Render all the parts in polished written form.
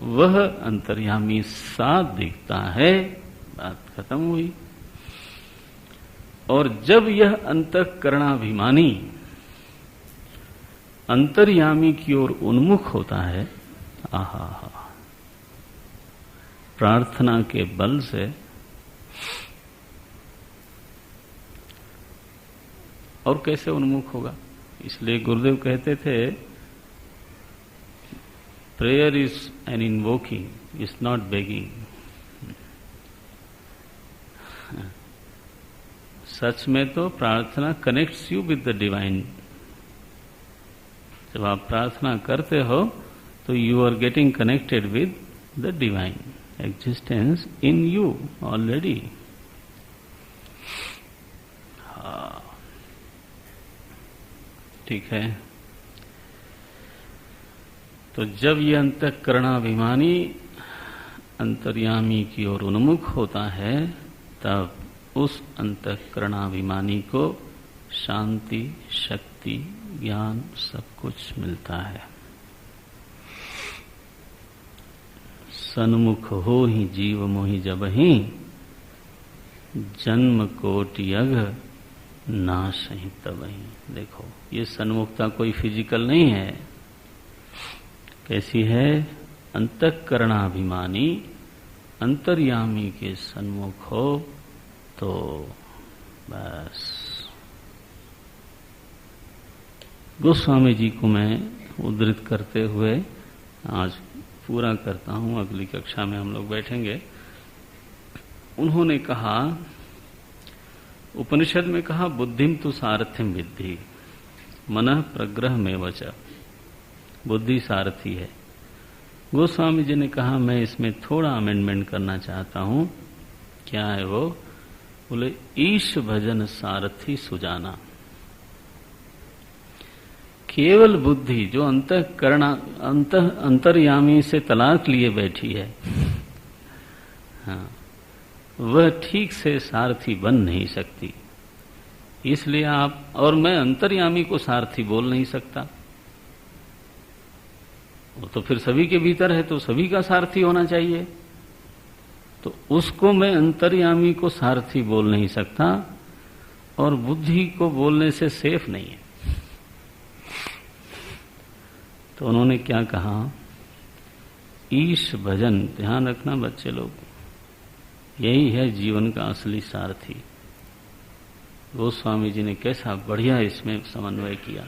वह अंतर्यामी साफ दिखता है, बात खत्म हुई। और जब यह अंतःकरणाभिमानी अंतर्यामी की ओर उन्मुख होता है, आहा, प्रार्थना के बल से, और कैसे उन्मुख होगा? इसलिए गुरुदेव कहते थे, prayer is an invoking, is not begging. सच में तो प्रार्थना connects you with the divine. जब आप प्रार्थना करते हो तो you are getting connected with the divine existence in you already. ठीक है। तो जब ये अंतःकरणाभिमानी अंतर्यामी की ओर उन्मुख होता है, तब उस अंतःकरणाभिमानी को शांति, शक्ति, ज्ञान सब कुछ मिलता है। सन्मुख हो ही जीव मोहि जबहि, जन्म कोटि अघ नाश ही तबहि। देखो, ये सन्मुखता कोई फिजिकल नहीं है। कैसी है? अंतःकरणाभिमानी अंतर्यामी के सन्मुख हो तो बस। गोस्वामी जी को मैं उद्धृत करते हुए आज पूरा करता हूं, अगली कक्षा में हम लोग बैठेंगे। उन्होंने कहा, उपनिषद में कहा, बुद्धिम तु सारथिम विद्धि मनः प्रग्रह में वच। बुद्धि सारथी है। गोस्वामी जी ने कहा, मैं इसमें थोड़ा अमेंडमेंट करना चाहता हूं। क्या है वो? बोले, ईश भजन सारथी सुजाना। केवल बुद्धि जो अंतर्यामी से तलाक लिए बैठी है, हाँ, वह ठीक से सारथी बन नहीं सकती। इसलिए आप और मैं अंतर्यामी को सारथी बोल नहीं सकता। वो तो फिर सभी के भीतर है, तो सभी का सारथी होना चाहिए। तो उसको मैं अंतर्यामी को सारथी बोल नहीं सकता, और बुद्धि को बोलने से सेफ नहीं है। तो उन्होंने क्या कहा? ईश भजन। ध्यान रखना बच्चे लोग, यही है जीवन का असली सारथी। गोस्वामी जी ने कैसा बढ़िया इसमें समन्वय किया।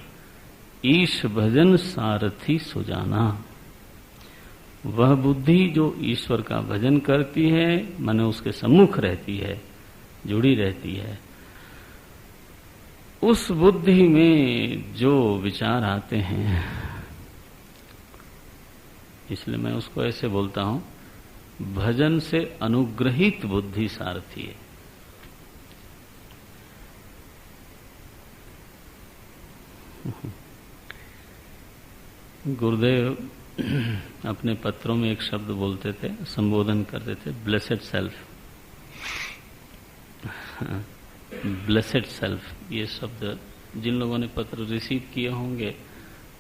ईश भजन सारथी सुजाना। वह बुद्धि जो ईश्वर का भजन करती है, माने उसके सम्मुख रहती है, जुड़ी रहती है, उस बुद्धि में जो विचार आते हैं, इसलिए मैं उसको ऐसे बोलता हूं, भजन से अनुग्रहित बुद्धि सारथी है। गुरुदेव अपने पत्रों में एक शब्द बोलते थे, संबोधन करते थे, ब्लेसेड सेल्फ। ब्लेसेड सेल्फ, ये शब्द जिन लोगों ने पत्र रिसीव किए होंगे,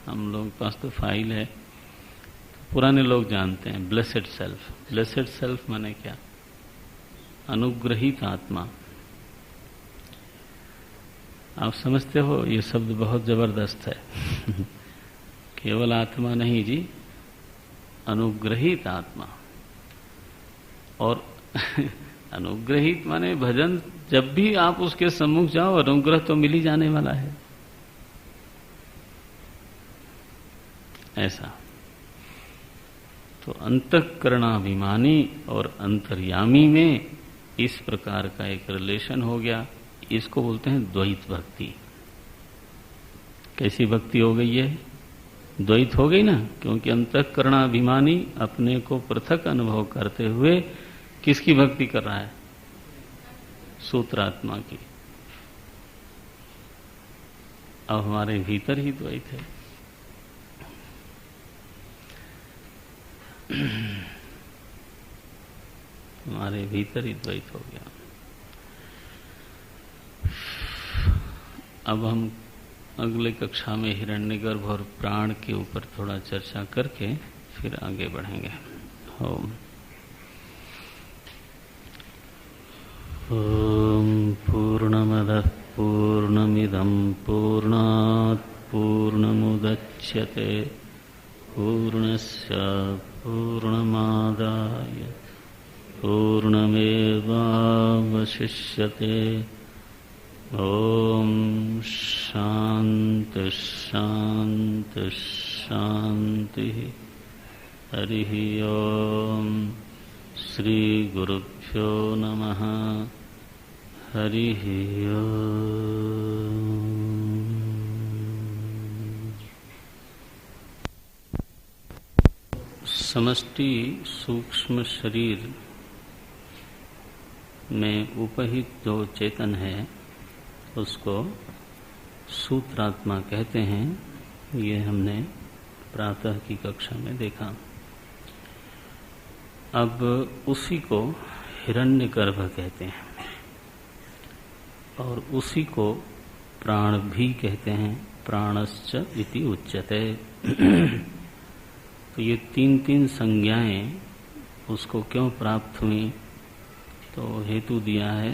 हम लोग पास तो फाइल है, पुराने लोग जानते हैं। ब्लेसेड सेल्फ, ब्लेसेड सेल्फ माने क्या? अनुग्रहित आत्मा। आप समझते हो, ये शब्द बहुत जबरदस्त है। केवल आत्मा नहीं जी, अनुग्रहित आत्मा। और अनुग्रहित माने भजन, जब भी आप उसके सम्मुख जाओ, अनुग्रह तो मिल ही जाने वाला है। ऐसा तो अंतःकरणाभिमानी और अंतर्यामी में इस प्रकार का एक रिलेशन हो गया। इसको बोलते हैं द्वैत भक्ति। कैसी भक्ति हो गई है? द्वैत हो गई ना, क्योंकि अंतःकरणाभिमानी अपने को पृथक अनुभव करते हुए किसकी भक्ति कर रहा है? सूत्रात्मा की। अब हमारे भीतर ही द्वैत है। हमारे भीतर ही द्वैत हो गया। अब हम अगले कक्षा में हिरण्यगर्भ और प्राण के ऊपर थोड़ा चर्चा करके फिर आगे बढ़ेंगे। ओम। ओम पूर्णमदः पूर्णमिदं पूर्णात् पूर्णमुदच्यते पूर्णस्य पूर्णमादाय पूर्णमेवावशिष्यते। ओम शांति शांति शांति। हरि ओम। श्री गुरुभ्यो नमः। हरि ओम। समष्टि सूक्ष्म शरीर में उपहित जो चेतन है उसको सूत्रात्मा कहते हैं। ये हमने प्रातः की कक्षा में देखा। अब उसी को हिरण्यगर्भ कहते हैं और उसी को प्राण भी कहते हैं। प्राणश्च इति उच्यते। तो ये तीन तीन संज्ञाएं उसको क्यों प्राप्त हुई, तो हेतु दिया है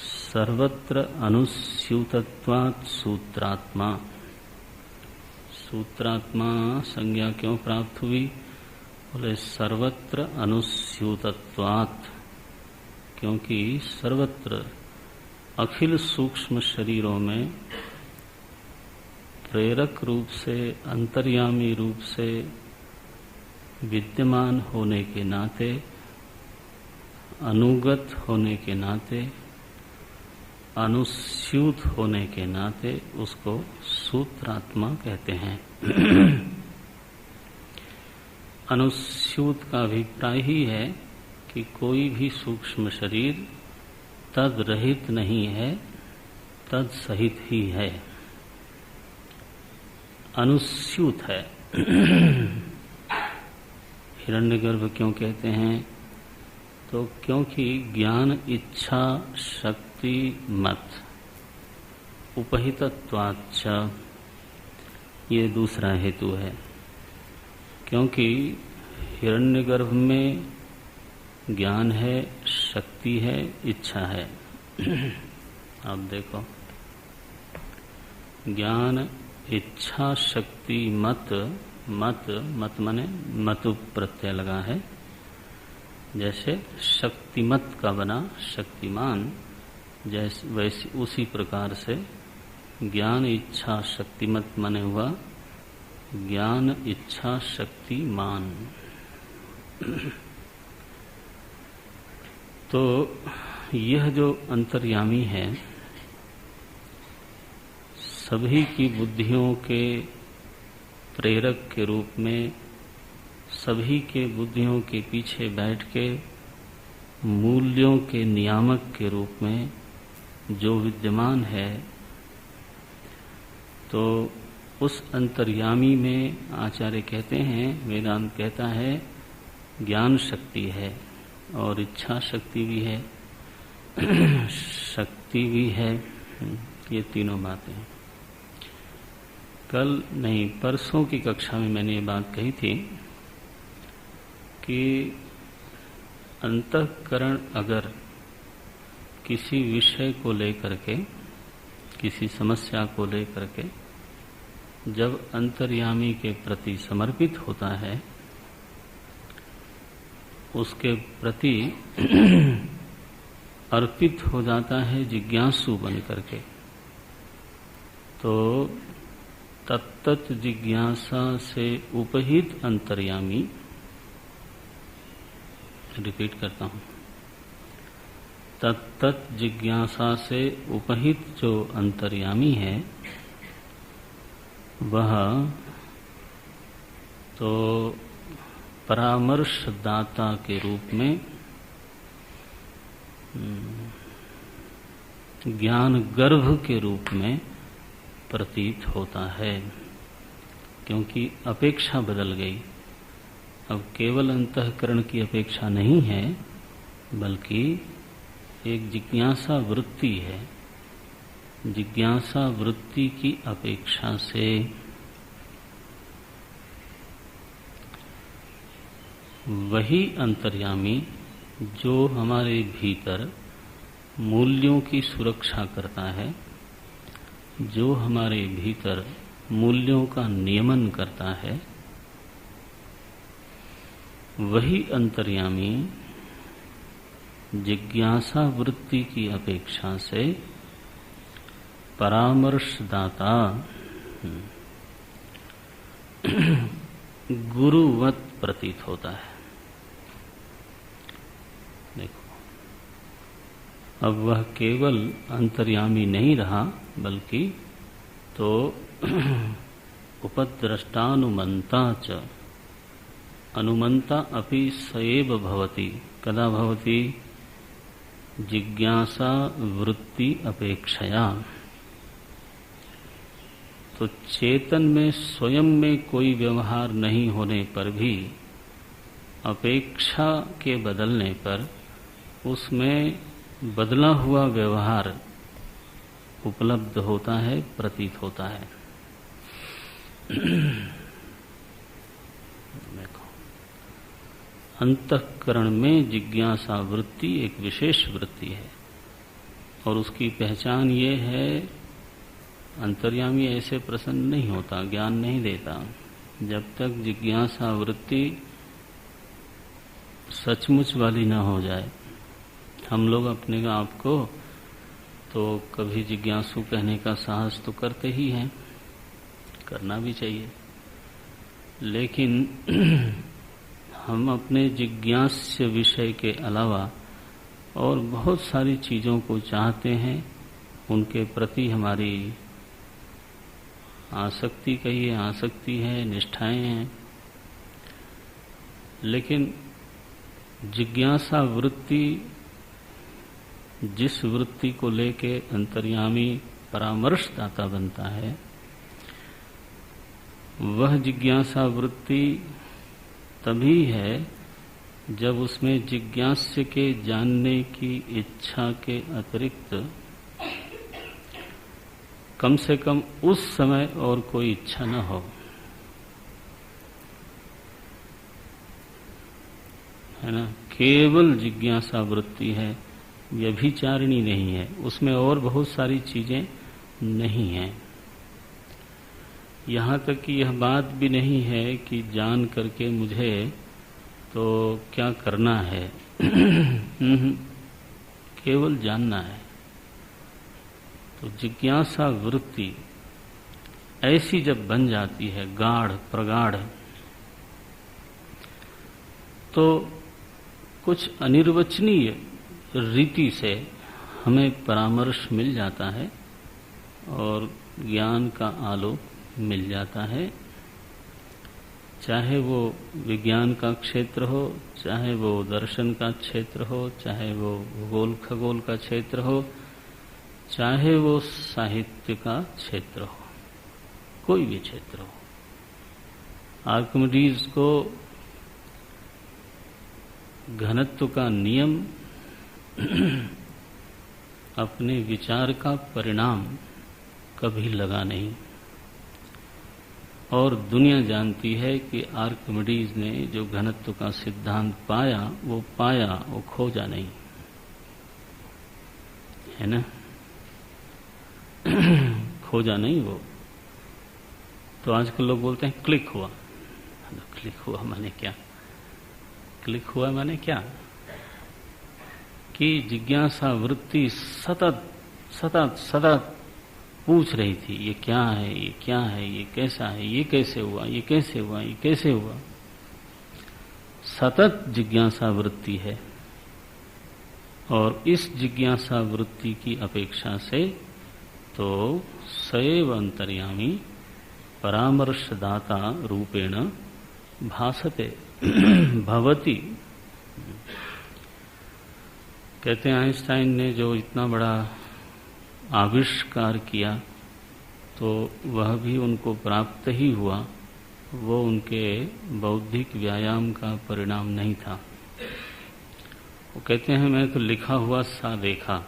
सर्वत्र अनुस्यूतत्वात् सूत्रात्मा। सूत्रात्मा संज्ञा क्यों प्राप्त हुई, बोले सर्वत्र अनुस्यूतत्वात्, क्योंकि सर्वत्र अखिल सूक्ष्म शरीरों में प्रेरक रूप से, अंतर्यामी रूप से विद्यमान होने के नाते, अनुगत होने के नाते, अनुस्यूत होने के नाते उसको सूत्रात्मा कहते हैं। अनुस्यूत का अभिप्राय ही है कि कोई भी सूक्ष्म शरीर तद रहित नहीं है, तद सहित ही है, अनुस्यूत है। हिरण्यगर्भ क्यों कहते हैं, तो क्योंकि ज्ञान इच्छा शक्ति मत उपहितत्वाच्च, ये दूसरा हेतु है। क्योंकि हिरण्यगर्भ में ज्ञान है, शक्ति है, इच्छा है। आप देखो, ज्ञान इच्छा शक्ति मत, मत माने मतु प्रत्यय लगा है। जैसे शक्तिमत का बना शक्तिमान, जैसे वैसे उसी प्रकार से ज्ञान इच्छा शक्तिमत माने हुआ ज्ञान इच्छा शक्तिमान। तो यह जो अंतर्यामी है, सभी की बुद्धियों के प्रेरक के रूप में, सभी के बुद्धियों के पीछे बैठ के मूल्यों के नियामक के रूप में जो विद्यमान है, तो उस अंतर्यामी में आचार्य कहते हैं, वेदांत कहता है ज्ञान शक्ति है और इच्छा शक्ति भी है, शक्ति भी है। ये तीनों बातें कल नहीं परसों की कक्षा में मैंने ये बात कही थी कि अंतःकरण अगर किसी विषय को लेकर के, किसी समस्या को लेकर के जब अंतर्यामी के प्रति समर्पित होता है, उसके प्रति अर्पित हो जाता है जिज्ञासु बन करके, तो तत्त जिज्ञासा से उपहित अंतर्यामी, रिपीट करता हूं, तत्त जिज्ञासा से उपहित जो अंतर्यामी है वह तो परामर्शदाता के रूप में ज्ञान गर्भ के रूप में प्रतीत होता है, क्योंकि अपेक्षा बदल गई। अब केवल अंतःकरण की अपेक्षा नहीं है, बल्कि एक जिज्ञासा वृत्ति है। जिज्ञासा वृत्ति की अपेक्षा से वही अंतर्यामी जो हमारे भीतर मूल्यों की सुरक्षा करता है, जो हमारे भीतर मूल्यों का नियमन करता है, वही अंतर्यामी जिज्ञासा वृत्ति की अपेक्षा से परामर्शदाता गुरुवत प्रतीत होता है। देखो, अब वह केवल अंतर्यामी नहीं रहा, बल्कि तो उपद्रष्टानुमंता च अनुमंता अपि सएव भवति। कदा भवति? जिज्ञासा वृत्ति अपेक्षया। तो चेतन में स्वयं में कोई व्यवहार नहीं होने पर भी अपेक्षा के बदलने पर उसमें बदला हुआ व्यवहार उपलब्ध होता है, प्रतीत होता है। देखो, अंतःकरण में जिज्ञासा वृत्ति एक विशेष वृत्ति है और उसकी पहचान ये है, अंतर्यामी ऐसे प्रसन्न नहीं होता, ज्ञान नहीं देता जब तक जिज्ञासा वृत्ति सचमुच वाली ना हो जाए। हम लोग अपने आप को तो कभी जिज्ञासु कहने का साहस तो करते ही हैं, करना भी चाहिए, लेकिन हम अपने जिज्ञास्य विषय के अलावा और बहुत सारी चीज़ों को चाहते हैं, उनके प्रति हमारी आसक्ति कहिए, आसक्ति है, निष्ठाएं हैं, लेकिन जिज्ञासा वृत्ति, जिस वृत्ति को लेके अंतर्यामी परामर्शदाता बनता है, वह जिज्ञासा वृत्ति तभी है जब उसमें जिज्ञास्य के जानने की इच्छा के अतिरिक्त कम से कम उस समय और कोई इच्छा न हो, है ना। केवल जिज्ञासा वृत्ति है, व्यभिचारिणी नहीं है, उसमें और बहुत सारी चीजें नहीं हैं। यहाँ तक कि यह बात भी नहीं है कि जान करके मुझे तो क्या करना है केवल जानना है। तो जिज्ञासा वृत्ति ऐसी जब बन जाती है, गाढ़ प्रगाढ़, तो कुछ अनिर्वचनीय रीति से हमें परामर्श मिल जाता है और ज्ञान का आलोक मिल जाता है। चाहे वो विज्ञान का क्षेत्र हो, चाहे वो दर्शन का क्षेत्र हो, चाहे वो भूगोल खगोल का क्षेत्र हो, चाहे वो साहित्य का क्षेत्र हो, कोई भी क्षेत्र हो। आर्किमिडीज को घनत्व का नियम अपने विचार का परिणाम कभी लगा नहीं, और दुनिया जानती है कि आर्किमिडीज ने जो घनत्व का सिद्धांत पाया, वो खोजा नहीं, है ना। खोजा नहीं वो। तो आजकल लोग बोलते हैं क्लिक हुआ। क्लिक हुआ माने क्या? क्लिक हुआ माने क्या? कि जिज्ञासा वृत्ति सतत सतत सतत पूछ रही थी, ये क्या है, ये क्या है, ये कैसा है, ये कैसे हुआ, ये कैसे हुआ, ये कैसे हुआ। सतत जिज्ञासा वृत्ति है, और इस जिज्ञासा वृत्ति की अपेक्षा से तो सैव अंतर्यामी परामर्शदाता रूपेण भासते भवति। कहते हैं आइंस्टाइन ने जो इतना बड़ा आविष्कार किया, तो वह भी उनको प्राप्त ही हुआ, वो उनके बौद्धिक व्यायाम का परिणाम नहीं था। वो कहते हैं मैं तो लिखा हुआ सा देखा,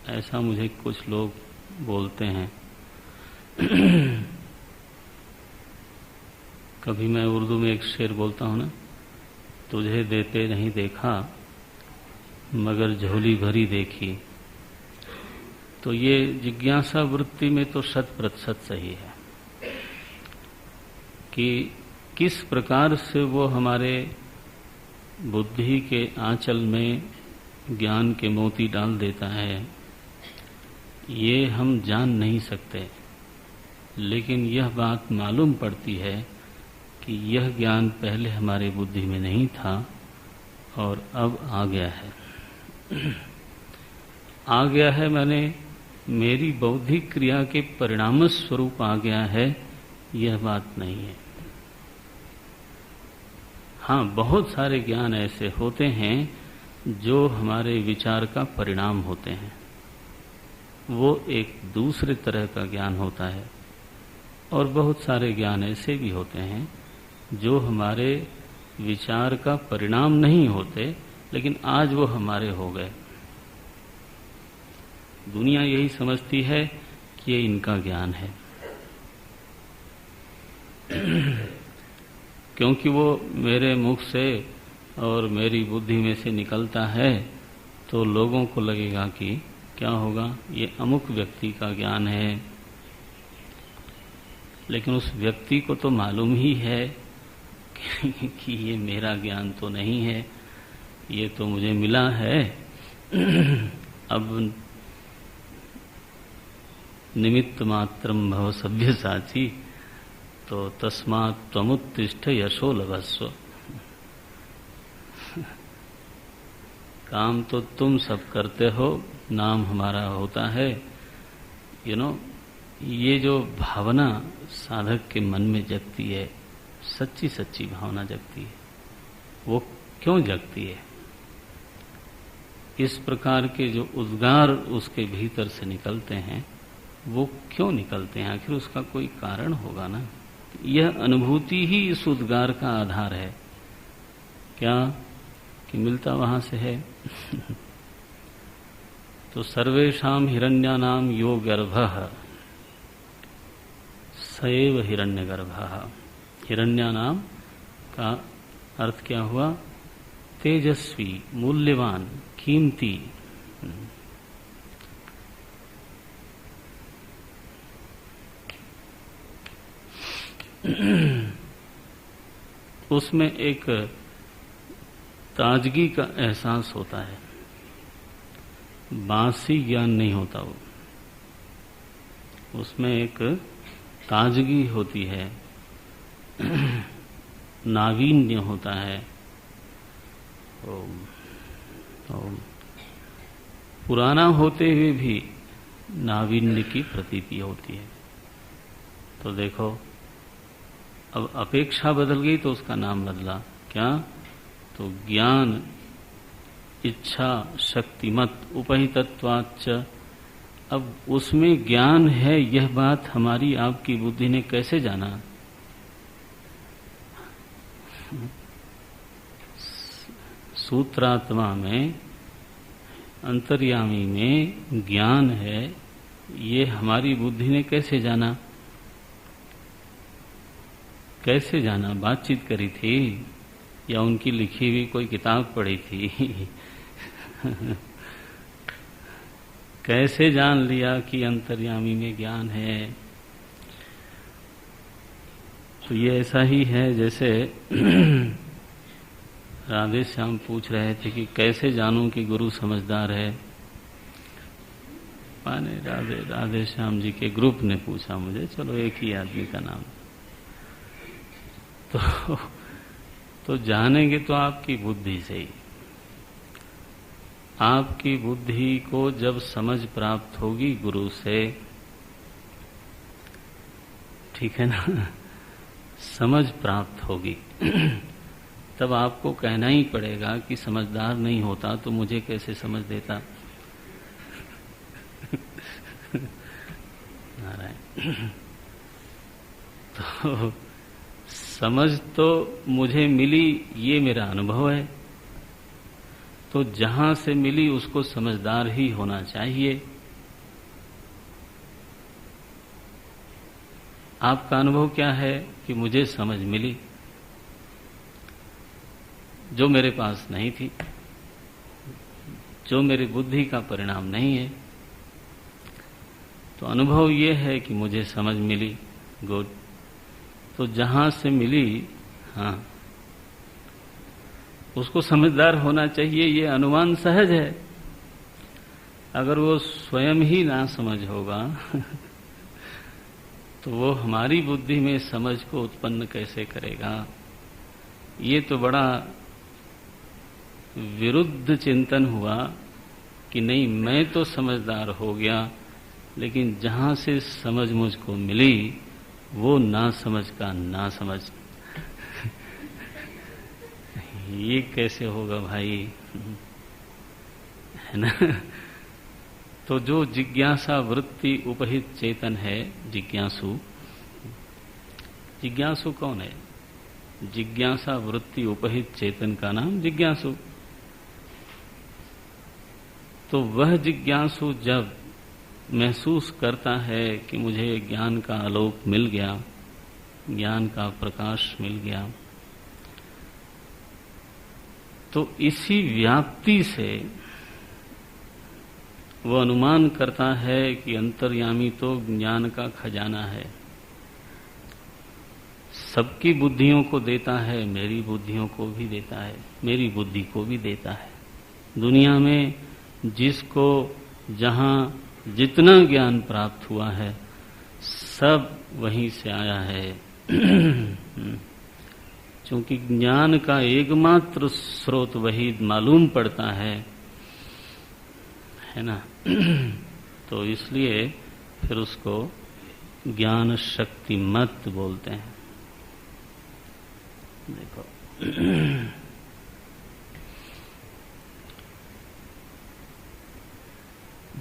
ऐसा मुझे कुछ लोग बोलते हैं। कभी मैं उर्दू में एक शेर बोलता हूँ ना, तुझे देते नहीं देखा मगर झोली भरी देखी। तो ये जिज्ञासा वृत्ति में तो 100% सही है कि किस प्रकार से वो हमारे बुद्धि के आंचल में ज्ञान के मोती डाल देता है, ये हम जान नहीं सकते। लेकिन यह बात मालूम पड़ती है कि यह ज्ञान पहले हमारे बुद्धि में नहीं था और अब आ गया है। आ गया है माने मेरी बौद्धिक क्रिया के परिणाम स्वरूप आ गया है, यह बात नहीं है। हाँ, बहुत सारे ज्ञान ऐसे होते हैं जो हमारे विचार का परिणाम होते हैं, वो एक दूसरे तरह का ज्ञान होता है। और बहुत सारे ज्ञान ऐसे भी होते हैं जो हमारे विचार का परिणाम नहीं होते, लेकिन आज वो हमारे हो गए। दुनिया यही समझती है कि ये इनका ज्ञान है, क्योंकि वो मेरे मुख से और मेरी बुद्धि में से निकलता है, तो लोगों को लगेगा कि क्या होगा, ये अमुक व्यक्ति का ज्ञान है। लेकिन उस व्यक्ति को तो मालूम ही है कि ये मेरा ज्ञान तो नहीं है, ये तो मुझे मिला है। अब निमित्त मात्रम भव सव्यसाची, तो तस्मात् त्वमुत्तिष्ठ यशो लभस्व। काम तो तुम सब करते हो, नाम हमारा होता है। ये जो भावना साधक के मन में जगती है, सच्ची सच्ची भावना जगती है, वो क्यों जगती है? इस प्रकार के जो उद्गार उसके भीतर से निकलते हैं, वो क्यों निकलते हैं? आखिर उसका कोई कारण होगा ना। यह अनुभूति ही इस उद्गार का आधार है। क्या कि मिलता वहां से है। तो सर्वेषां हिरण्यानां यो गर्भः सएव हिरण्यगर्भः। हिरण्यानाम का अर्थ क्या हुआ? तेजस्वी, मूल्यवान, कीमती। उसमें एक ताजगी का एहसास होता है, बासी ज्ञान नहीं होता वो। उसमें एक ताजगी होती है, नावीन्य होता है। पुराना होते हुए भी नावीन्य की प्रतीति होती है। तो देखो, अब अपेक्षा बदल गई तो उसका नाम बदला। क्या? तो ज्ञान इच्छा शक्तिमत उपहितत्वाच्च। अब उसमें ज्ञान है, यह बात हमारी आपकी बुद्धि ने कैसे जाना? सूत्रात्मा में, अंतर्यामी में ज्ञान है, ये हमारी बुद्धि ने कैसे जाना? कैसे जाना? बातचीत करी थी या उनकी लिखी हुई कोई किताब पढ़ी थी? कैसे जान लिया कि अंतर्यामी में ज्ञान है? तो ये ऐसा ही है जैसे राधे श्याम पूछ रहे थे कि कैसे जानूं कि गुरु समझदार है। माने राधे श्याम जी के ग्रुप ने पूछा मुझे, चलो एक ही आदमी का नाम। तो जानेंगे तो आपकी बुद्धि से ही। आपकी बुद्धि को जब समझ प्राप्त होगी गुरु से, ठीक है ना, समझ प्राप्त होगी, तब आपको कहना ही पड़ेगा कि समझदार नहीं होता तो मुझे कैसे समझ देता। नारायण। तो समझ तो मुझे मिली, ये मेरा अनुभव है, तो जहां से मिली उसको समझदार ही होना चाहिए। आपका अनुभव क्या है कि मुझे समझ मिली। जो मेरे पास नहीं थी, जो मेरी बुद्धि का परिणाम नहीं है। तो अनुभव ये है कि मुझे समझ मिली, गुड। तो जहां से मिली, हाँ, उसको समझदार होना चाहिए, ये अनुमान सहज है। अगर वो स्वयं ही ना समझ होगा तो वो हमारी बुद्धि में समझ को उत्पन्न कैसे करेगा? ये तो बड़ा विरुद्ध चिंतन हुआ कि नहीं, मैं तो समझदार हो गया, लेकिन जहां से समझ मुझको मिली वो ना समझ का ना समझ। ये कैसे होगा भाई, है ना? तो जो जिज्ञासा वृत्ति उपहित चेतन है, जिज्ञासु, जिज्ञासु कौन है? जिज्ञासा वृत्ति उपहित चेतन का नाम जिज्ञासु। तो वह जिज्ञासु जब महसूस करता है कि मुझे ज्ञान का आलोक मिल गया, ज्ञान का प्रकाश मिल गया, तो इसी व्याप्ति से वो अनुमान करता है कि अंतर्यामी तो ज्ञान का खजाना है, सबकी बुद्धियों को देता है, मेरी बुद्धियों को भी देता है, मेरी बुद्धि को भी देता है। दुनिया में जिसको जहां जितना ज्ञान प्राप्त हुआ है सब वहीं से आया है। क्योंकि ज्ञान का एकमात्र स्रोत वही मालूम पड़ता है ना? तो इसलिए फिर उसको ज्ञान शक्ति मत बोलते हैं। देखो,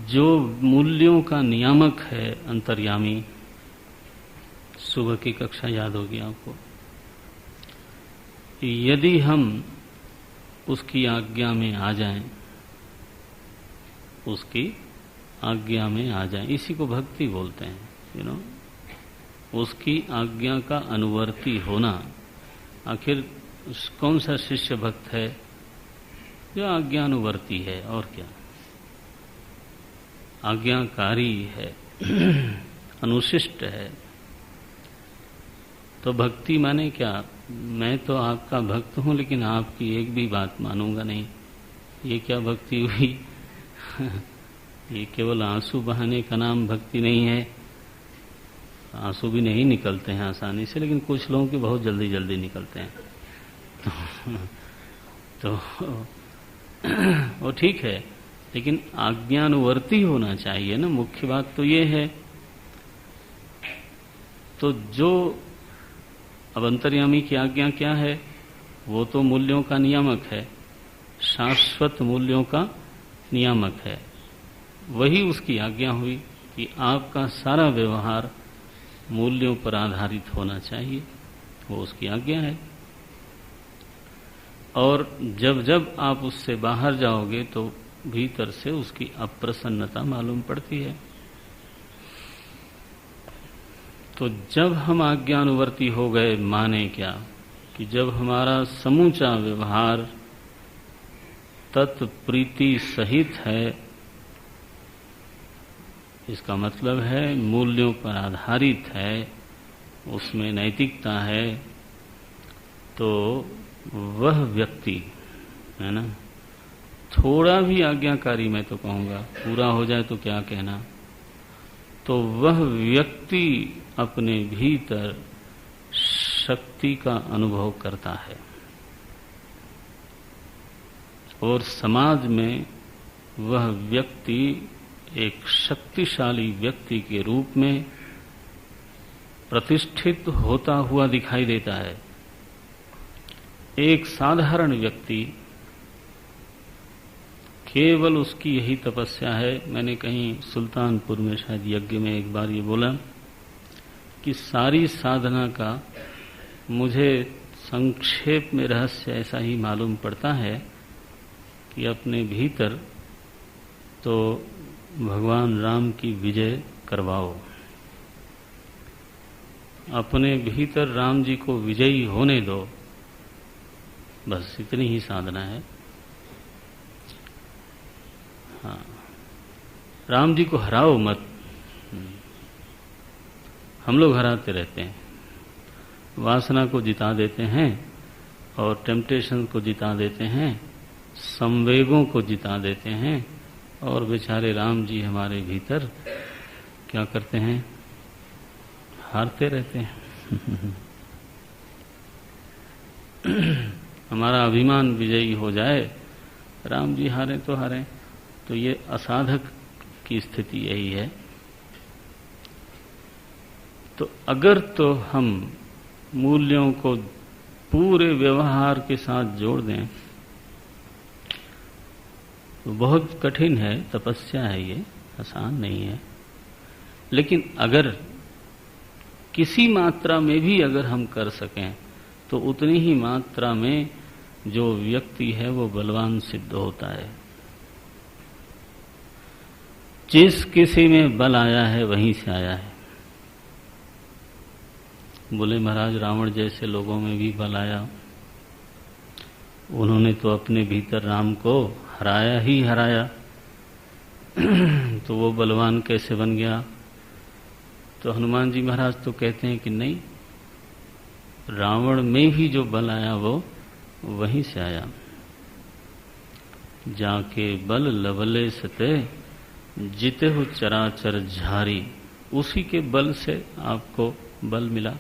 जो मूल्यों का नियामक है अंतर्यामी, सुबह की कक्षा याद होगी आपको, यदि हम उसकी आज्ञा में आ जाएं, उसकी आज्ञा में आ जाएं, इसी को भक्ति बोलते हैं, यू नो, उसकी आज्ञा का अनुवर्ती होना। आखिर कौन सा शिष्य भक्त है जो आज्ञानुवर्ती है? और क्या, आज्ञाकारी है, अनुशिष्ट है। तो भक्ति माने क्या? मैं तो आपका भक्त हूं, लेकिन आपकी एक भी बात मानूंगा नहीं। ये क्या भक्ति हुई? ये केवल आंसू बहाने का नाम भक्ति नहीं है। आंसू भी नहीं निकलते हैं आसानी से, लेकिन कुछ लोगों के बहुत जल्दी जल्दी निकलते हैं। तो वो ठीक है, लेकिन आज्ञानुवर्ती होना चाहिए ना, मुख्य बात तो ये है। तो जो अब अंतर्यामी की आज्ञा क्या है? वो तो मूल्यों का नियामक है, शाश्वत मूल्यों का नियामक है। वही उसकी आज्ञा हुई कि आपका सारा व्यवहार मूल्यों पर आधारित होना चाहिए, वो उसकी आज्ञा है। और जब जब आप उससे बाहर जाओगे तो भीतर से उसकी अप्रसन्नता मालूम पड़ती है। तो जब हम आज्ञानुवर्ती हो गए, माने क्या कि जब हमारा समूचा व्यवहार तत्प्रीति सहित है, इसका मतलब है मूल्यों पर आधारित है, उसमें नैतिकता है, तो वह व्यक्ति, है ना, थोड़ा भी आज्ञाकारी, मैं तो कहूँगा पूरा हो जाए तो क्या कहना, तो वह व्यक्ति अपने भीतर शक्ति का अनुभव करता है और समाज में वह व्यक्ति एक शक्तिशाली व्यक्ति के रूप में प्रतिष्ठित होता हुआ दिखाई देता है। एक साधारण व्यक्ति, केवल उसकी यही तपस्या है। मैंने कहीं सुल्तानपुर में शायद यज्ञ में एक बार ये बोला कि सारी साधना का मुझे संक्षेप में रहस्य ऐसा ही मालूम पड़ता है कि अपने भीतर तो भगवान राम की विजय करवाओ, अपने भीतर राम जी को विजयी होने दो, बस इतनी ही साधना है। हाँ, राम जी को हराओ मत। हम लोग हराते रहते हैं, वासना को जिता देते हैं और टेम्पटेशन को जिता देते हैं, संवेगों को जिता देते हैं, और बेचारे राम जी हमारे भीतर क्या करते हैं, हारते रहते हैं। हमारा अभिमान विजयी हो जाए, राम जी हारे तो हारे। तो ये असाधक की स्थिति यही है। तो अगर तो हम मूल्यों को पूरे व्यवहार के साथ जोड़ दें तो बहुत कठिन है, तपस्या है, ये आसान नहीं है। लेकिन अगर किसी मात्रा में भी अगर हम कर सकें तो उतनी ही मात्रा में जो व्यक्ति है वो बलवान सिद्ध होता है। जिस किसी में बल आया है वहीं से आया है। बोले महाराज रावण जैसे लोगों में भी बल आया, उन्होंने तो अपने भीतर राम को हराया ही हराया, तो वो बलवान कैसे बन गया? तो हनुमान जी महाराज तो कहते हैं कि नहीं, रावण में भी जो बल आया वो वहीं से आया। जाके बल लवले सते जिते हो चराचर झारी, उसी के बल से आपको बल मिला।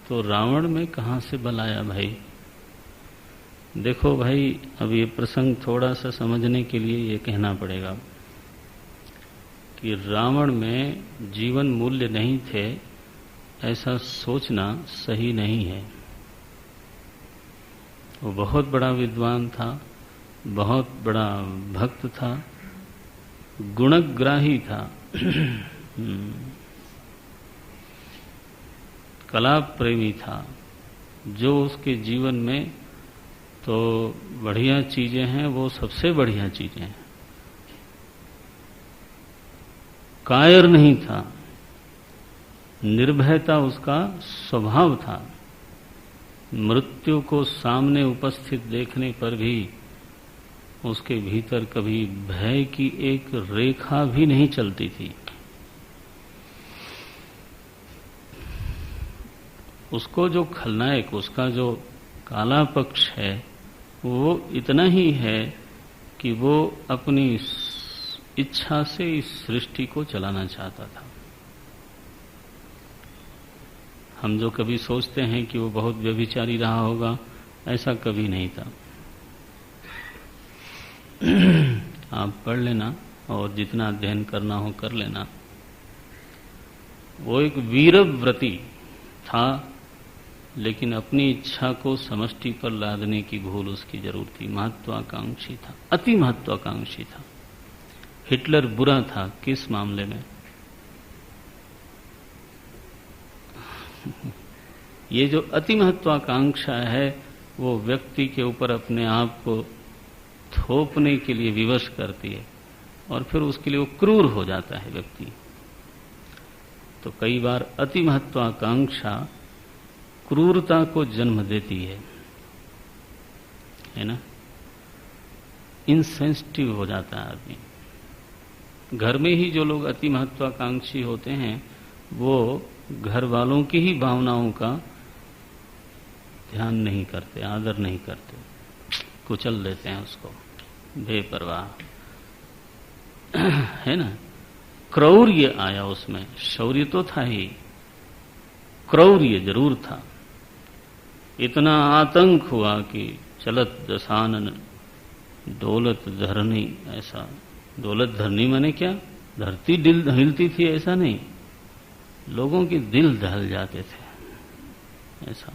तो रावण में कहाँ से बल आया भाई? देखो भाई, अब ये प्रसंग थोड़ा सा समझने के लिए ये कहना पड़ेगा कि रावण में जीवन मूल्य नहीं थे, ऐसा सोचना सही नहीं है। वो बहुत बड़ा विद्वान था, बहुत बड़ा भक्त था, गुणग्राही था, कला प्रेमी था। जो उसके जीवन में तो बढ़िया चीजें हैं वो सबसे बढ़िया चीजें हैं। कायर नहीं था, निर्भयता उसका स्वभाव था। मृत्यु को सामने उपस्थित देखने पर भी उसके भीतर कभी भय की एक रेखा भी नहीं चलती थी। उसको जो खलनायक, उसका जो काला पक्ष है वो इतना ही है कि वो अपनी इच्छा से इस सृष्टि को चलाना चाहता था। हम जो कभी सोचते हैं कि वो बहुत व्यभिचारी रहा होगा, ऐसा कभी नहीं था। आप पढ़ लेना और जितना अध्ययन करना हो कर लेना। वो एक वीरव्रती था, लेकिन अपनी इच्छा को समष्टि पर लादने की भूल उसकी जरूर थी। महत्वाकांक्षी था, अति महत्वाकांक्षी था। हिटलर बुरा था किस मामले में? ये जो अति महत्वाकांक्षा है वो व्यक्ति के ऊपर अपने आप को थोपने के लिए विवश करती है और फिर उसके लिए वो क्रूर हो जाता है व्यक्ति। तो कई बार अति महत्वाकांक्षा क्रूरता को जन्म देती है ना? इनसेंसिटिव हो जाता है आदमी। घर में ही जो लोग अति महत्वाकांक्षी होते हैं वो घर वालों की ही भावनाओं का ध्यान नहीं करते, आदर नहीं करते, कुचल देते हैं उसको, बेपरवाह है ना? क्रौर्य आया उसमें, शौर्य तो था ही, क्रौर्य जरूर था। इतना आतंक हुआ कि चलत दसानन दौलत धरनी, ऐसा दौलत धरनी माने क्या? धरती दिल हिलती थी ऐसा नहीं, लोगों के दिल दहल जाते थे ऐसा।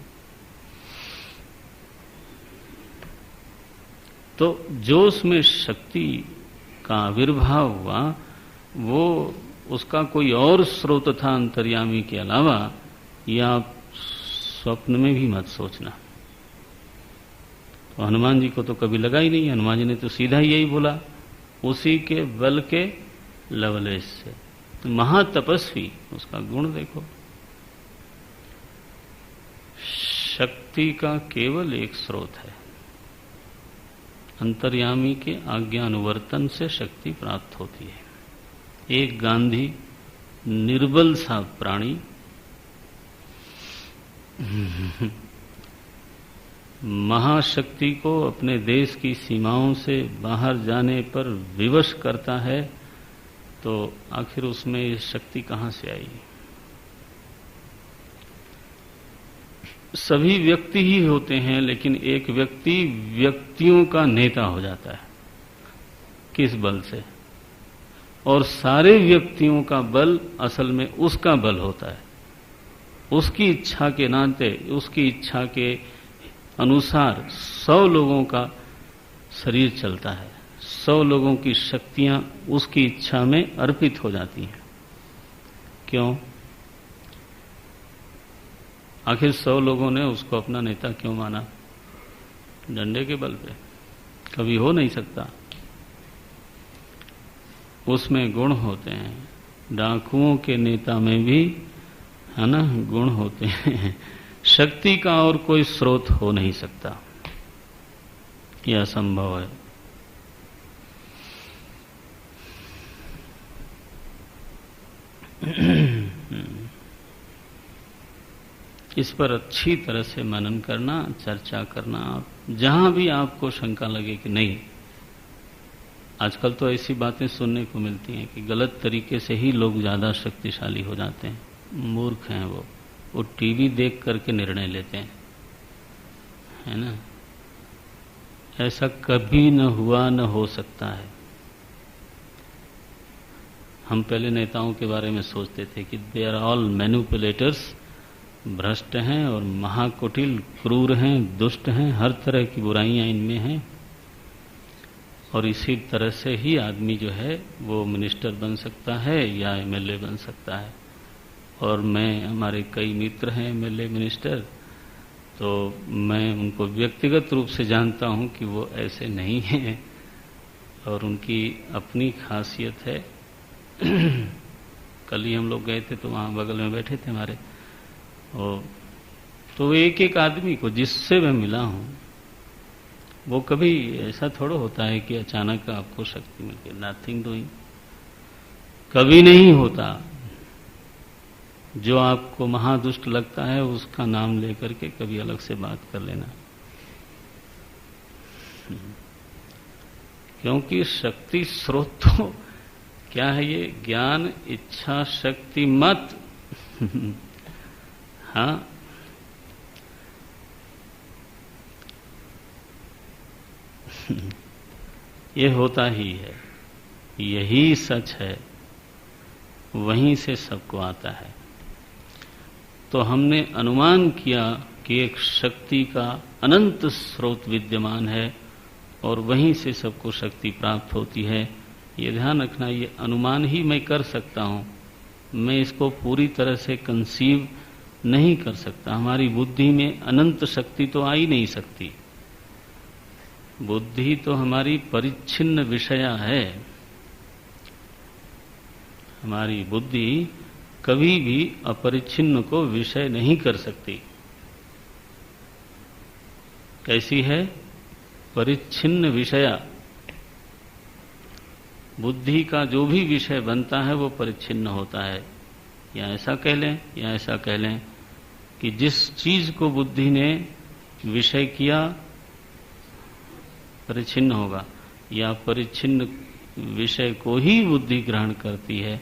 तो जो उसमें शक्ति का आविर्भाव हुआ वो उसका कोई और स्रोत था अंतर्यामी के अलावा, या आप स्वप्न में भी मत सोचना। तो हनुमान जी को तो कभी लगा ही नहीं। हनुमान जी ने तो सीधा यही बोला, उसी के बल के लवलेश से। तो महातपस्वी, उसका गुण देखो। शक्ति का केवल एक स्रोत है, अंतर्यामी के आज्ञानुवर्तन से शक्ति प्राप्त होती है। एक गांधी निर्बल सा प्राणी महाशक्ति को अपने देश की सीमाओं से बाहर जाने पर विवश करता है, तो आखिर उसमें ये शक्ति कहां से आई? सभी व्यक्ति ही होते हैं, लेकिन एक व्यक्ति व्यक्तियों का नेता हो जाता है। किस बल से? और सारे व्यक्तियों का बल असल में उसका बल होता है। उसकी इच्छा के नाते, उसकी इच्छा के अनुसार 100 लोगों का शरीर चलता है। 100 लोगों की शक्तियां उसकी इच्छा में अर्पित हो जाती हैं। क्यों? आखिर 100 लोगों ने उसको अपना नेता क्यों माना? डंडे के बल पे? कभी हो नहीं सकता। उसमें गुण होते हैं। डाकुओं के नेता में भी, है ना, गुण होते हैं। शक्ति का और कोई स्रोत हो नहीं सकता, यह असंभव है। इस पर अच्छी तरह से मनन करना, चर्चा करना। जहां भी आपको शंका लगे कि नहीं, आजकल तो ऐसी बातें सुनने को मिलती हैं कि गलत तरीके से ही लोग ज्यादा शक्तिशाली हो जाते हैं। मूर्ख हैं वो टीवी देख करके निर्णय लेते हैं, है ना। ऐसा कभी न हुआ, न हो सकता है। हम पहले नेताओं के बारे में सोचते थे कि दे आर ऑल मैनिपुलेटर्स, भ्रष्ट हैं और महाकुटिल, क्रूर हैं, दुष्ट हैं, हर तरह की बुराइयां इनमें हैं। और इसी तरह से ही आदमी जो है वो मिनिस्टर बन सकता है या एमएलए बन सकता है। और हमारे कई मित्र हैं एमएलए, मिनिस्टर, तो मैं उनको व्यक्तिगत रूप से जानता हूं कि वो ऐसे नहीं हैं और उनकी अपनी खासियत है। कल ही हम लोग गए थे तो वहां बगल में बैठे थे हमारे, तो एक एक आदमी को जिससे मैं मिला हूं, वो कभी ऐसा थोड़ा होता है कि अचानक आपको शक्ति मिल गई। नथिंग डूइंग, कभी नहीं होता। जो आपको महादुष्ट लगता है उसका नाम लेकर के कभी अलग से बात कर लेना, क्योंकि शक्ति स्रोत तो क्या है? ये ज्ञान, इच्छा शक्ति मत। हाँ, ये होता ही है, यही सच है, वहीं से सबको आता है। तो हमने अनुमान किया कि एक शक्ति का अनंत स्रोत विद्यमान है और वहीं से सबको शक्ति प्राप्त होती है। ये ध्यान रखना, ये अनुमान ही मैं कर सकता हूं, मैं इसको पूरी तरह से कंसीव नहीं कर सकता। हमारी बुद्धि में अनंत शक्ति तो आ ही नहीं सकती। बुद्धि तो हमारी परिच्छिन्न विषया है। हमारी बुद्धि कभी भी अपरिच्छिन्न को विषय नहीं कर सकती। कैसी है? परिच्छिन्न विषया। बुद्धि का जो भी विषय बनता है वो परिच्छिन्न होता है। या ऐसा कह लें कि जिस चीज को बुद्धि ने विषय किया परिच्छिन्न होगा, या परिच्छिन्न विषय को ही बुद्धि ग्रहण करती है,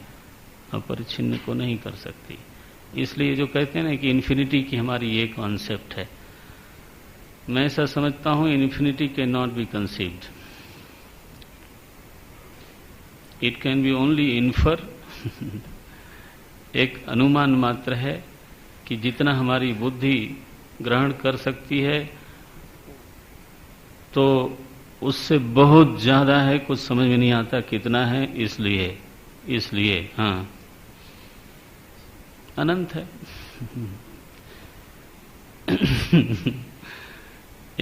अपरिच्छिन्न को नहीं कर सकती। इसलिए जो कहते हैं ना कि इन्फिनिटी की हमारी ये कॉन्सेप्ट है, मैं ऐसा समझता हूं infinity can not be conceived, it can be only infer. एक अनुमान मात्र है कि जितना हमारी बुद्धि ग्रहण कर सकती है तो उससे बहुत ज्यादा है, कुछ समझ में नहीं आता कितना है, इसलिए हाँ अनंत है।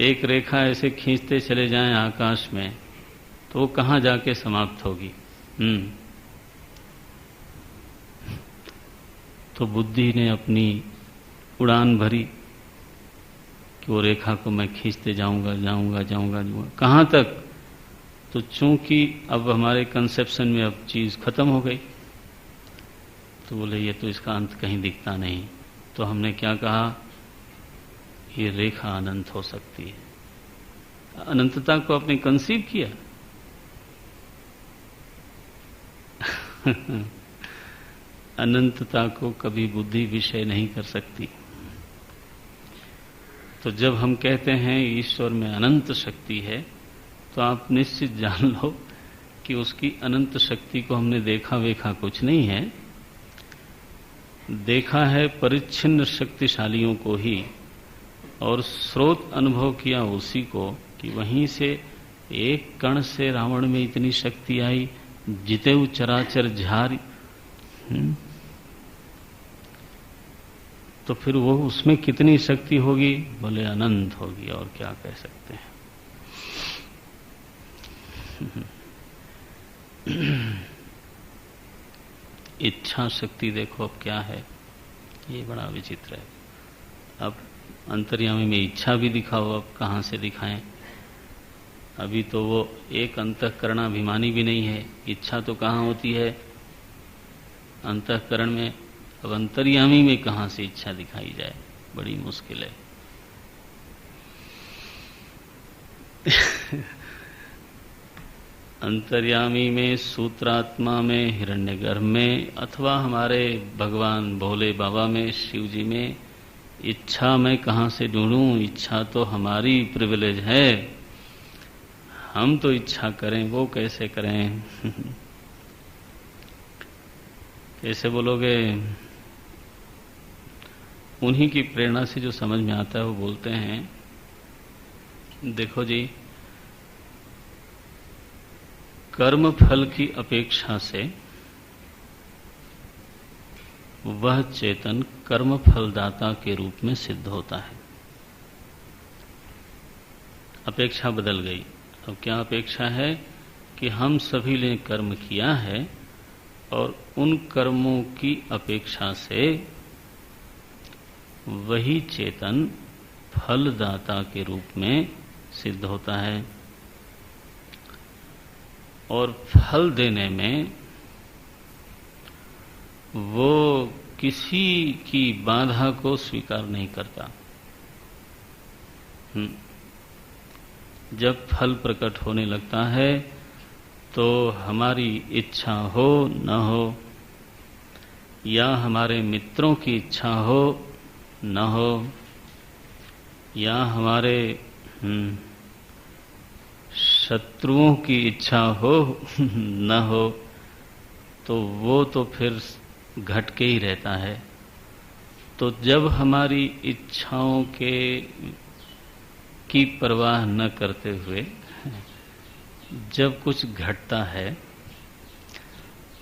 एक रेखा ऐसे खींचते चले जाएं आकाश में तो वो कहां जाके समाप्त होगी? तो बुद्धि ने अपनी उड़ान भरी कि वो रेखा को मैं खींचते जाऊंगा। कहां तक? तो चूंकि अब हमारे कंसेप्शन में अब चीज़ खत्म हो गई, तो बोले ये तो इसका अंत कहीं दिखता नहीं। तो हमने क्या कहा, ये रेखा अनंत हो सकती है। अनंतता को आपने कंसीव किया। अनंतता को कभी बुद्धि विषय नहीं कर सकती। तो जब हम कहते हैं ईश्वर में अनंत शक्ति है, तो आप निश्चित जान लो कि उसकी अनंत शक्ति को हमने देखा वेखा कुछ नहीं है। देखा है परिच्छिन्न शक्तिशालियों को ही, और स्रोत अनुभव किया उसी को कि वहीं से एक कण से रावण में इतनी शक्ति आई, जितेऊ चराचर झारी। तो फिर वो उसमें कितनी शक्ति होगी, बोले अनंत होगी, और क्या कह सकते हैं। इच्छा शक्ति देखो अब क्या है, ये बड़ा विचित्र है। अब अंतर्यामी में इच्छा भी दिखाओ, अब कहाँ से दिखाएं। अभी तो वो एक अंतःकरणाभिमानी भी नहीं है, इच्छा तो कहाँ होती है अंतःकरण में। अब अंतर्यामी में कहाँ से इच्छा दिखाई जाए, बड़ी मुश्किल है। अंतर्यामी में, सूत्रात्मा में, हिरण्यगर्भ में, अथवा हमारे भगवान भोले बाबा में, शिव जी में, इच्छा मैं कहाँ से ढूंढूं। इच्छा तो हमारी प्रिविलेज है, हम तो इच्छा करें, वो कैसे करें। कैसे बोलोगे। उन्हीं की प्रेरणा से जो समझ में आता है वो बोलते हैं, देखो जी, कर्म फल की अपेक्षा से वह चेतन कर्म फलदाता के रूप में सिद्ध होता है। अपेक्षा बदल गई। अब क्या अपेक्षा है कि हम सभी ने कर्म किया है, और उन कर्मों की अपेक्षा से वही चेतन फलदाता के रूप में सिद्ध होता है। और फल देने में वो किसी की बाधा को स्वीकार नहीं करता। जब फल प्रकट होने लगता है तो हमारी इच्छा हो न हो, या हमारे मित्रों की इच्छा हो न हो, या हमारे शत्रुओं की इच्छा हो न हो, तो वो तो फिर घट के ही रहता है। तो जब हमारी इच्छाओं की परवाह न करते हुए जब कुछ घटता है,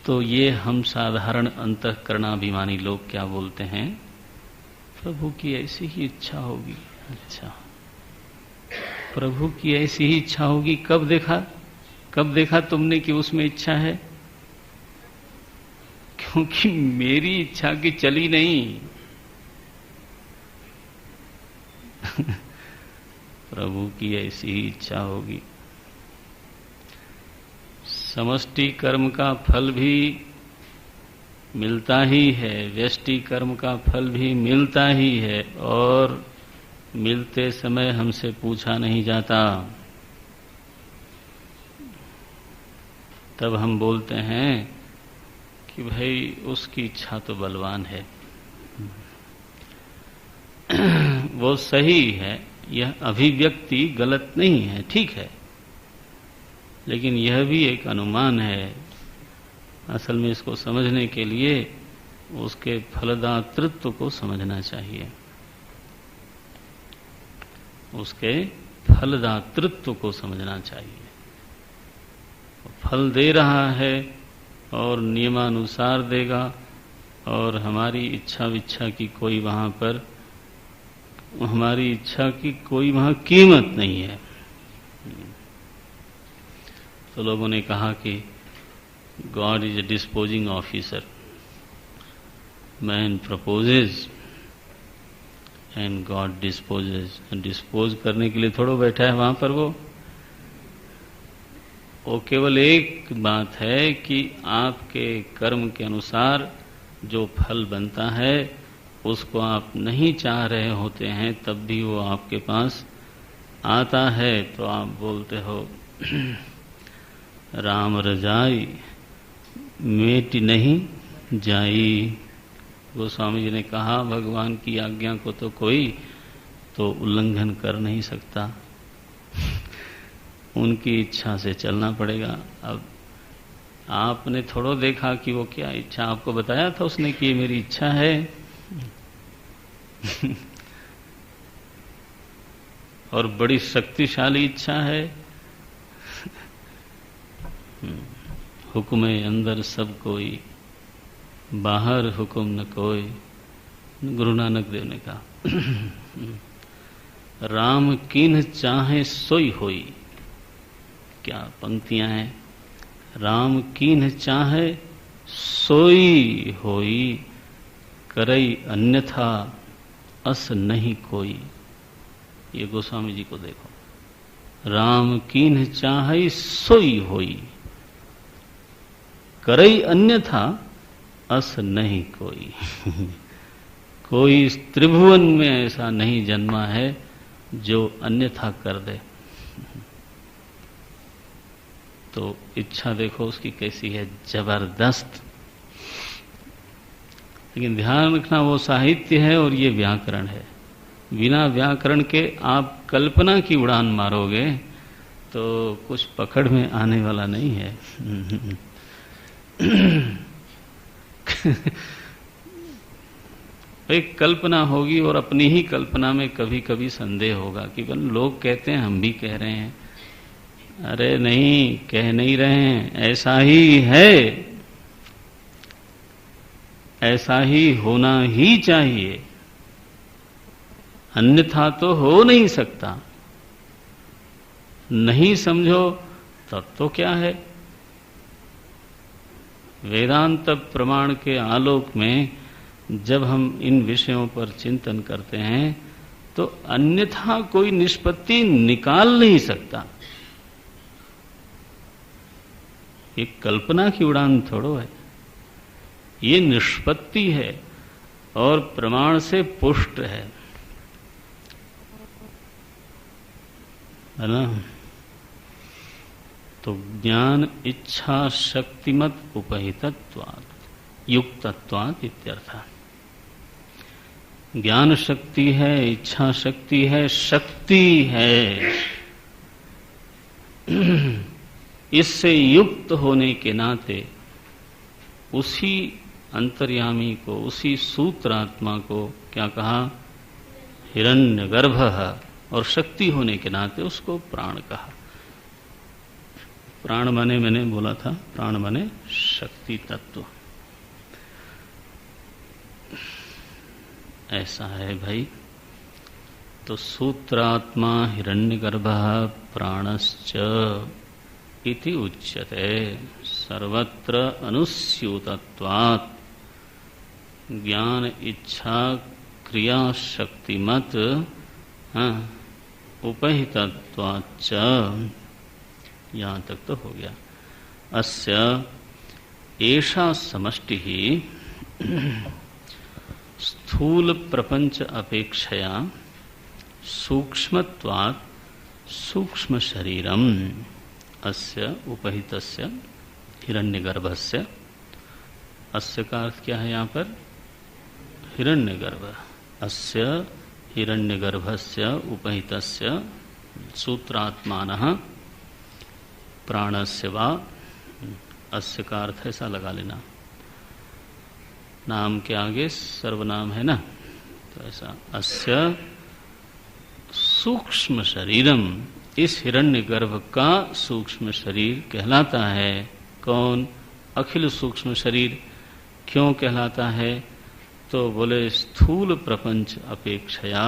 तो ये हम साधारण अंतःकरणाभिमानी लोग क्या बोलते हैं, प्रभु की ऐसी ही इच्छा होगी। अच्छा, प्रभु की ऐसी ही इच्छा होगी। कब देखा तुमने कि उसमें इच्छा है? क्योंकि मेरी इच्छा की चली नहीं। प्रभु की ऐसी ही इच्छा होगी। समष्टि कर्म का फल भी मिलता ही है, व्यष्टि कर्म का फल भी मिलता ही है, और मिलते समय हमसे पूछा नहीं जाता। तब हम बोलते हैं कि भाई उसकी इच्छा तो बलवान है। वो सही है, यह अभिव्यक्ति गलत नहीं है, ठीक है, लेकिन यह भी एक अनुमान है। असल में इसको समझने के लिए उसके फलदातृत्व को समझना चाहिए। उसके फलदातृत्व को समझना चाहिए। फल दे रहा है और नियमानुसार देगा, और हमारी इच्छा विच्छा की कोई वहां पर, हमारी इच्छा की कोई वहां कीमत नहीं है। तो लोगों ने कहा कि God is a disposing officer, man proposes and God disposes. Dispose करने के लिए थोड़ा बैठा है वहां पर वो, वो केवल एक बात है कि आपके कर्म के अनुसार जो फल बनता है उसको आप नहीं चाह रहे होते हैं, तब भी वो आपके पास आता है। तो आप बोलते हो राम रजाई मेट नहीं जाई। गोस्वामी जी ने कहा भगवान की आज्ञा को तो कोई तो उल्लंघन कर नहीं सकता, उनकी इच्छा से चलना पड़ेगा। अब आपने थोड़ो देखा कि वो क्या इच्छा, आपको बताया था उसने कि ये मेरी इच्छा है और बड़ी शक्तिशाली इच्छा है। हुक्म अंदर सब कोई, बाहर हुक्म न कोई, गुरु नानक देव ने कहा। राम किन्ह चाहे सोई होई, क्या पंक्तियां हैं। राम किन्ह चाहे सोई होई, करई अन्यथा अस नहीं कोई। ये गोस्वामी जी को देखो। राम किन्ह चाहे सोई होई, करई अन्यथा अस नहीं कोई। कोई इस त्रिभुवन में ऐसा नहीं जन्मा है जो अन्यथा कर दे। तो इच्छा देखो उसकी कैसी है, जबरदस्त। लेकिन ध्यान रखना वो साहित्य है और ये व्याकरण है। बिना व्याकरण के आप कल्पना की उड़ान मारोगे तो कुछ पकड़ में आने वाला नहीं है। एक कल्पना होगी और अपनी ही कल्पना में कभी कभी संदेह होगा कि बन लोग कहते हैं हम भी कह रहे हैं। अरे नहीं, कह नहीं रहे हैं, ऐसा ही है, ऐसा ही होना ही चाहिए, अन्यथा तो हो नहीं सकता। नहीं समझो तब तो क्या है। वेदांत प्रमाण के आलोक में जब हम इन विषयों पर चिंतन करते हैं तो अन्यथा कोई निष्पत्ति निकाल नहीं सकता। ये कल्पना की उड़ान थोड़ो है, ये निष्पत्ति है और प्रमाण से पुष्ट है ना। तो ज्ञान इच्छा शक्तिमत उपहितत्वात् युक्तत्वात् इत्यर्थ। ज्ञान शक्ति है, इच्छा शक्ति है, शक्ति है। इससे युक्त होने के नाते उसी अंतर्यामी को, उसी सूत्रात्मा को क्या कहा, हिरण्यगर्भः, और शक्ति होने के नाते उसको प्राण कहा। प्राण माने मैंने बोला था, प्राण माने शक्ति तत्व। ऐसा है भाई। तो सूत्रात्मा हिरण्यगर्भः प्राणश्च इति उच्यते सर्वत्र अनुस्यूतत्वात् ज्ञान इच्छा क्रिया शक्तिमत उपहितत्वाच्च। यहाँ तक तो हो गया। अस्य एषा समष्टि ही स्थूल प्रपंच अपेक्षया सूक्ष्मत्वात् सूक्ष्म शरीरम अस्य उपहितस्य हिरण्यगर्भस्य। अस्य का अर्थ क्या है यहाँ पर, हिरण्यगर्भ। अस्य हिरण्यगर्भस्य उपहितस्य सूत्रात्मानः प्राणस्य वा। अस्य का अर्थ ऐसा लगा लेना, नाम के आगे सर्वनाम है ना, तो ऐसा अस्य सूक्ष्म शरीरम, इस हिरण्यगर्भ का सूक्ष्म शरीर कहलाता है। कौन? अखिल सूक्ष्म शरीर। क्यों कहलाता है? तो बोले स्थूल प्रपंच अपेक्षया